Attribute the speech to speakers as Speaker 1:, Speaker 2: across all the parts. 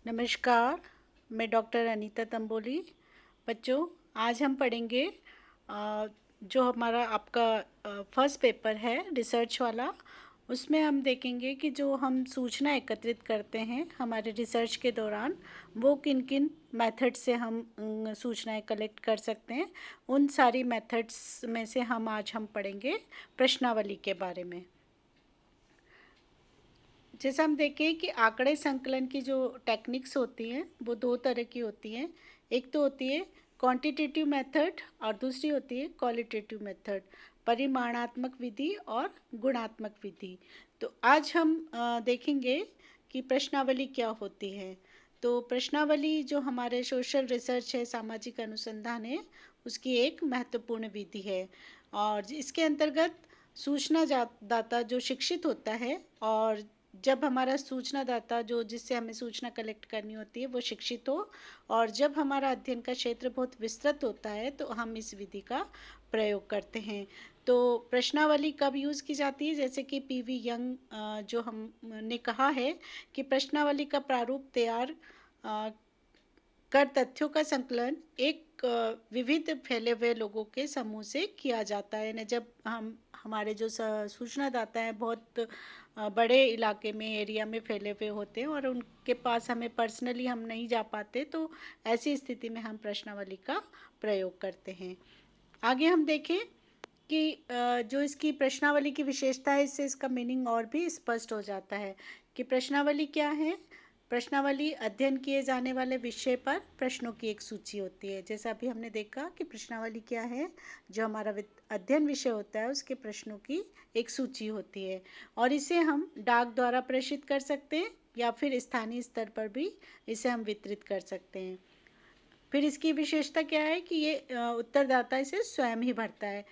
Speaker 1: नमस्कार, मैं डॉक्टर अनीता तंबोली। बच्चों, आज हम पढ़ेंगे जो हमारा आपका फर्स्ट पेपर है रिसर्च वाला। उसमें हम देखेंगे कि जो हम सूचना एकत्रित करते हैं हमारे रिसर्च के दौरान, वो किन किन मेथड से हम सूचनाएं कलेक्ट कर सकते हैं। उन सारी मेथड्स में से हम पढ़ेंगे प्रश्नावली के बारे में। जैसे हम देखें कि आंकड़े संकलन की जो टेक्निक्स होती हैं वो दो तरह की होती हैं। एक तो होती है क्वांटिटेटिव मेथड और दूसरी होती है क्वालिटेटिव मेथड, परिमाणात्मक विधि और गुणात्मक विधि। तो आज हम देखेंगे कि प्रश्नावली क्या होती है। तो प्रश्नावली जो हमारे सोशल रिसर्च है, सामाजिक अनुसंधान है, उसकी एक महत्वपूर्ण विधि है। और इसके अंतर्गत सूचना दाता जो शिक्षित होता है, और जब हमारा सूचनादाता जो जिससे हमें सूचना कलेक्ट करनी होती है वो शिक्षित हो, और जब हमारा अध्ययन का क्षेत्र बहुत विस्तृत होता है तो हम इस विधि का प्रयोग करते हैं। तो प्रश्नावली कब यूज़ की जाती है? जैसे कि पीवी यंग जो हमने कहा है कि प्रश्नावली का प्रारूप तैयार कर तथ्यों का संकलन एक विविध फैले हुए लोगों के समूह से किया जाता है। जब हमारे जो सूचनादाता हैं बहुत बड़े इलाके में, एरिया में फैले हुए होते हैं और उनके पास हमें पर्सनली हम नहीं जा पाते, तो ऐसी स्थिति में हम प्रश्नावली का प्रयोग करते हैं। आगे हम देखें कि जो इसकी प्रश्नावली की विशेषता है, इससे इसका मीनिंग और भी स्पष्ट हो जाता है कि प्रश्नावली क्या है। प्रश्नावली अध्ययन किए जाने वाले विषय पर प्रश्नों की एक सूची होती है। जैसा अभी हमने देखा कि प्रश्नावली क्या है, जो हमारा अध्ययन विषय होता है उसके प्रश्नों की एक सूची होती है, और इसे हम डाक द्वारा प्रेषित कर सकते हैं या फिर स्थानीय स्तर पर भी इसे हम वितरित कर सकते हैं। फिर इसकी विशेषता क्या है कि ये उत्तरदाता इसे स्वयं ही भरता है।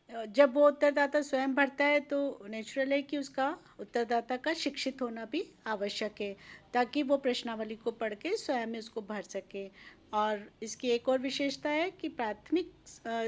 Speaker 1: जब वो उत्तरदाता स्वयं भरता है तो नेचुरल है कि उसका उत्तरदाता का शिक्षित होना भी आवश्यक है, ताकि वो प्रश्नावली को पढ़ के स्वयं उसको भर सके। और इसकी एक और विशेषता है कि प्राथमिक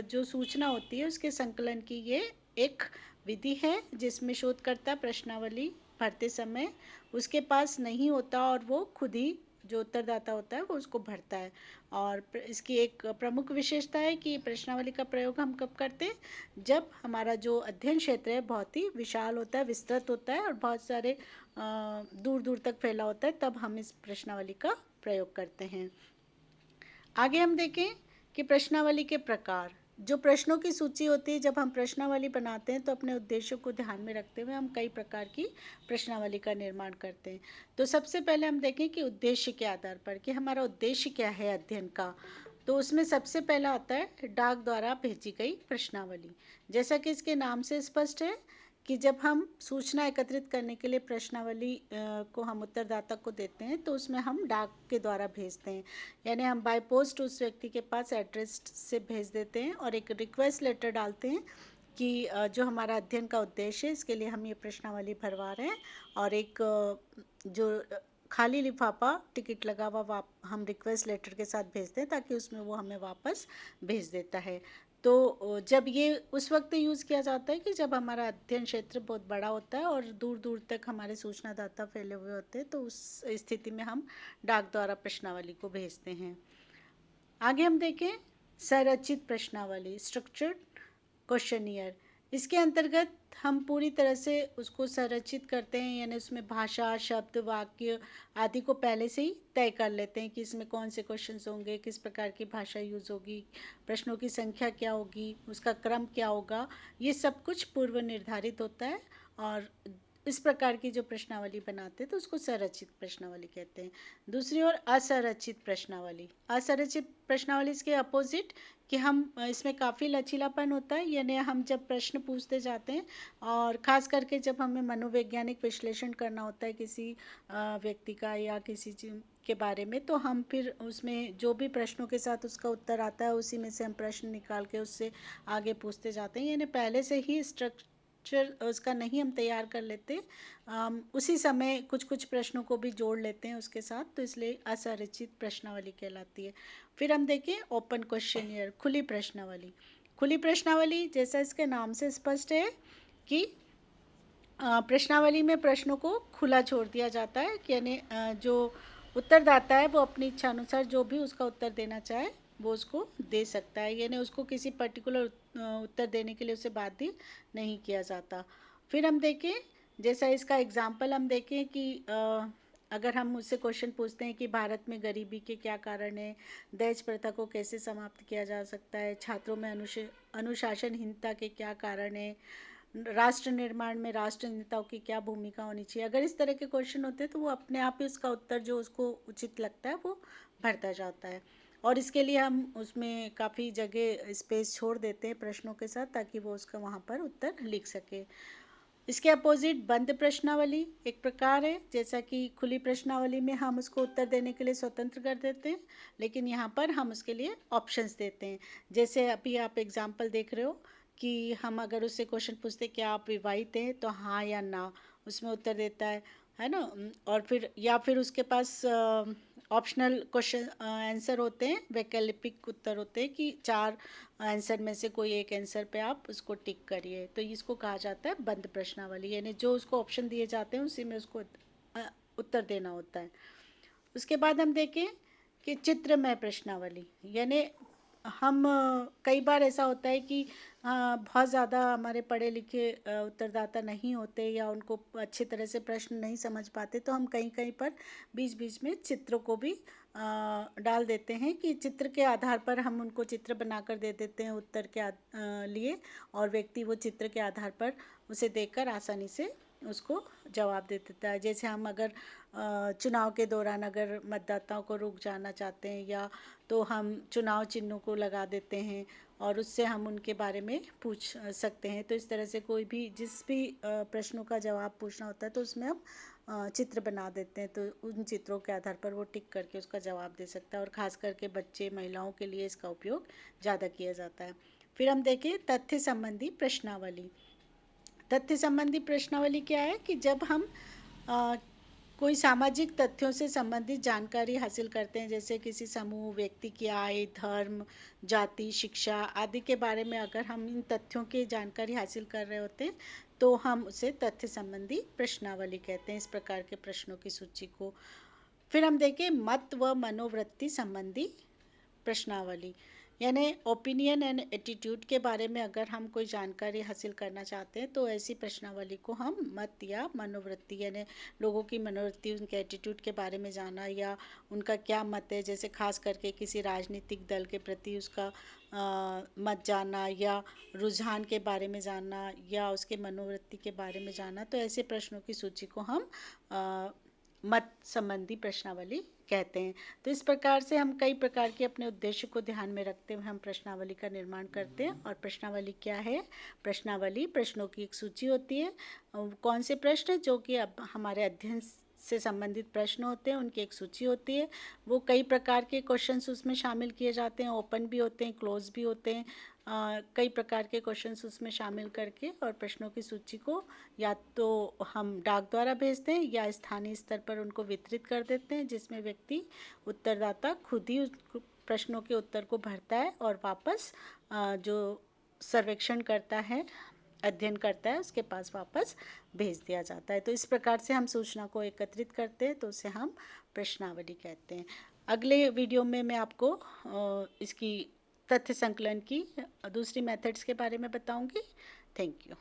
Speaker 1: जो सूचना होती है उसके संकलन की ये एक विधि है, जिसमें शोधकर्ता प्रश्नावली भरते समय उसके पास नहीं होता और वो खुद ही, जो उत्तरदाता होता है वो उसको भरता है। और इसकी एक प्रमुख विशेषता है कि प्रश्नावली का प्रयोग हम कब करते हैं? जब हमारा जो अध्ययन क्षेत्र है बहुत ही विशाल होता है, विस्तृत होता है और बहुत सारे दूर दूर तक फैला होता है, तब हम इस प्रश्नावली का प्रयोग करते हैं। आगे हम देखें कि प्रश्नावली के प्रकार। जो प्रश्नों की सूची होती है, जब हम प्रश्नावली बनाते हैं तो अपने उद्देश्यों को ध्यान में रखते हुए हम कई प्रकार की प्रश्नावली का निर्माण करते हैं। तो सबसे पहले हम देखें कि उद्देश्य के आधार पर कि हमारा उद्देश्य क्या है अध्ययन का। तो उसमें सबसे पहला आता है डाक द्वारा भेजी गई प्रश्नावली। जैसा कि इसके नाम से स्पष्ट है कि जब हम सूचना एकत्रित करने के लिए प्रश्नावली को हम उत्तरदाता को देते हैं तो उसमें हम डाक के द्वारा भेजते हैं, यानी हम बाय पोस्ट उस व्यक्ति के पास एड्रेस से भेज देते हैं और एक रिक्वेस्ट लेटर डालते हैं कि जो हमारा अध्ययन का उद्देश्य है इसके लिए हम ये प्रश्नावली भरवा रहे हैं, और एक जो खाली लिफाफा टिकट लगा हुआ हम रिक्वेस्ट लेटर के साथ भेजते हैं, ताकि उसमें वो हमें वापस भेज देता है। तो जब ये उस वक्त यूज़ किया जाता है कि जब हमारा अध्ययन क्षेत्र बहुत बड़ा होता है और दूर दूर तक हमारे सूचनादाता फैले हुए होते हैं, तो उस स्थिति में हम डाक द्वारा प्रश्नावली को भेजते हैं। आगे हम देखें संरचित प्रश्नावली, स्ट्रक्चर्ड क्वेश्चनियर। इसके अंतर्गत हम पूरी तरह से उसको संरचित करते हैं, यानी उसमें भाषा, शब्द, वाक्य आदि को पहले से ही तय कर लेते हैं कि इसमें कौन से क्वेश्चंस होंगे, किस प्रकार की भाषा यूज़ होगी, प्रश्नों की संख्या क्या होगी, उसका क्रम क्या होगा, ये सब कुछ पूर्व निर्धारित होता है। और इस प्रकार की जो प्रश्नावली बनाते हैं तो उसको संरचित प्रश्नावली कहते हैं। दूसरी ओर असंरचित प्रश्नावली। असंरचित प्रश्नावली इसके अपोजिट कि हम इसमें काफ़ी लचीलापन होता है, यानी हम जब प्रश्न पूछते जाते हैं और ख़ास करके जब हमें मनोवैज्ञानिक विश्लेषण करना होता है किसी व्यक्ति का या किसी चीज़ के बारे में, तो हम फिर उसमें जो भी प्रश्नों के साथ उसका उत्तर आता है उसी में से हम प्रश्न निकाल के उससे आगे पूछते जाते हैं, यानी पहले से ही स्ट्रक्चर उसका नहीं हम तैयार कर लेते, उसी समय कुछ कुछ प्रश्नों को भी जोड़ लेते हैं उसके साथ, तो इसलिए असंरचित प्रश्नावली कहलाती है। फिर हम देखें ओपन क्वेश्चनियर, खुली प्रश्नावली। खुली प्रश्नावली जैसा इसके नाम से स्पष्ट है कि प्रश्नावली में प्रश्नों को खुला छोड़ दिया जाता है, यानी जो उत्तरदाता है वो अपनी इच्छा अनुसार जो भी उसका उत्तर देना चाहे वो उसको दे सकता है, यानी उसको किसी पर्टिकुलर उत्तर देने के लिए उसे बाध्य नहीं किया जाता। फिर हम देखें, जैसा इसका एग्जाम्पल हम देखें कि अगर हम मुझसे क्वेश्चन पूछते हैं कि भारत में गरीबी के क्या कारण है, दहेज प्रथा को कैसे समाप्त किया जा सकता है, छात्रों में अनुशासनहीनता के क्या कारण है, राष्ट्र निर्माण में राष्ट्र नेताओं की क्या भूमिका होनी चाहिए, अगर इस तरह के क्वेश्चन होते हैं तो वो अपने आप ही उसका उत्तर जो उसको उचित लगता है वो भरता जाता है। और इसके लिए हम उसमें काफ़ी जगह स्पेस छोड़ देते हैं प्रश्नों के साथ, ताकि वो उसका वहाँ पर उत्तर लिख सके। इसके अपोजिट बंद प्रश्नावली एक प्रकार है, जैसा कि खुली प्रश्नावली में हम उसको उत्तर देने के लिए स्वतंत्र कर देते हैं, लेकिन यहाँ पर हम उसके लिए ऑप्शंस देते हैं। जैसे अभी आप एग्जाम्पल देख रहे हो कि हम अगर उससे क्वेश्चन पूछते क्या आप विवाहित हैं, तो हाँ या ना उसमें उत्तर देता है ना। और फिर या फिर उसके पास ऑप्शनल क्वेश्चन आंसर होते हैं, वैकल्पिक उत्तर होते हैं कि 4 आंसर में से कोई एक आंसर पे आप उसको टिक करिए, तो इसको कहा जाता है बंद प्रश्नावली, यानी जो उसको ऑप्शन दिए जाते हैं उसी में उसको उत्तर देना होता है। उसके बाद हम देखें कि चित्रमय प्रश्नावली, यानी हम कई बार ऐसा होता है कि बहुत ज़्यादा हमारे पढ़े लिखे उत्तरदाता नहीं होते या उनको अच्छी तरह से प्रश्न नहीं समझ पाते, तो हम कहीं कहीं पर बीच बीच में चित्रों को भी डाल देते हैं कि चित्र के आधार पर हम उनको चित्र बनाकर दे देते हैं उत्तर के लिए, और व्यक्ति वो चित्र के आधार पर उसे देखकर आसानी से उसको जवाब दे देता है। जैसे हम अगर चुनाव के दौरान अगर मतदाताओं को रुक जाना चाहते हैं या तो हम चुनाव चिन्हों को लगा देते हैं और उससे हम उनके बारे में पूछ सकते हैं। तो इस तरह से कोई भी जिस भी प्रश्नों का जवाब पूछना होता है तो उसमें हम चित्र बना देते हैं, तो उन चित्रों के आधार पर वो टिक करके उसका जवाब दे सकता है, और ख़ास करके बच्चे महिलाओं के लिए इसका उपयोग ज़्यादा किया जाता है। फिर हम देखें तथ्य संबंधी प्रश्नावली। तथ्य संबंधी प्रश्नावली क्या है कि जब हम कोई सामाजिक तथ्यों से संबंधित जानकारी हासिल करते हैं, जैसे किसी समूह व्यक्ति की आय, धर्म, जाति, शिक्षा आदि के बारे में अगर हम इन तथ्यों की जानकारी हासिल कर रहे होते हैं तो हम उसे तथ्य संबंधी प्रश्नावली कहते हैं, इस प्रकार के प्रश्नों की सूची को। फिर हम देखें मत व मनोवृत्ति संबंधी प्रश्नावली, यानी ओपिनियन एंड एटीट्यूड के बारे में अगर हम कोई जानकारी हासिल करना चाहते हैं तो ऐसी प्रश्नावली को हम मत या मनोवृत्ति, यानी लोगों की मनोवृत्ति, उनके एटीट्यूड के बारे में जाना या उनका क्या मत है, जैसे खास करके किसी राजनीतिक दल के प्रति उसका मत जानना या रुझान के बारे में जानना या उसके मनोवृत्ति के बारे में जानना, तो ऐसे प्रश्नों की सूची को हम मत संबंधी प्रश्नावली कहते हैं। तो इस प्रकार से हम कई प्रकार के अपने उद्देश्य को ध्यान में रखते हुए हम प्रश्नावली का निर्माण करते हैं। और प्रश्नावली क्या है? प्रश्नावली प्रश्नों की एक सूची होती है। कौन से प्रश्न जो कि अब हमारे अध्ययन से संबंधित प्रश्न होते हैं उनकी एक सूची होती है। वो कई प्रकार के क्वेश्चंस उसमें शामिल किए जाते हैं, ओपन भी होते हैं, क्लोज भी होते हैं। कई प्रकार के क्वेश्चंस उसमें शामिल करके और प्रश्नों की सूची को या तो हम डाक द्वारा भेजते हैं या स्थानीय स्तर पर उनको वितरित कर देते हैं, जिसमें व्यक्ति उत्तरदाता खुद ही उस प्रश्नों के उत्तर को भरता है और वापस जो सर्वेक्षण करता है, अध्ययन करता है, उसके पास वापस भेज दिया जाता है। तो इस प्रकार से हम सूचना को एकत्रित करते हैं, तो उसे हम प्रश्नावली कहते हैं। अगले वीडियो में मैं आपको इसकी तथ्य संकलन की दूसरी मेथड्स के बारे में बताऊंगी। Thank you.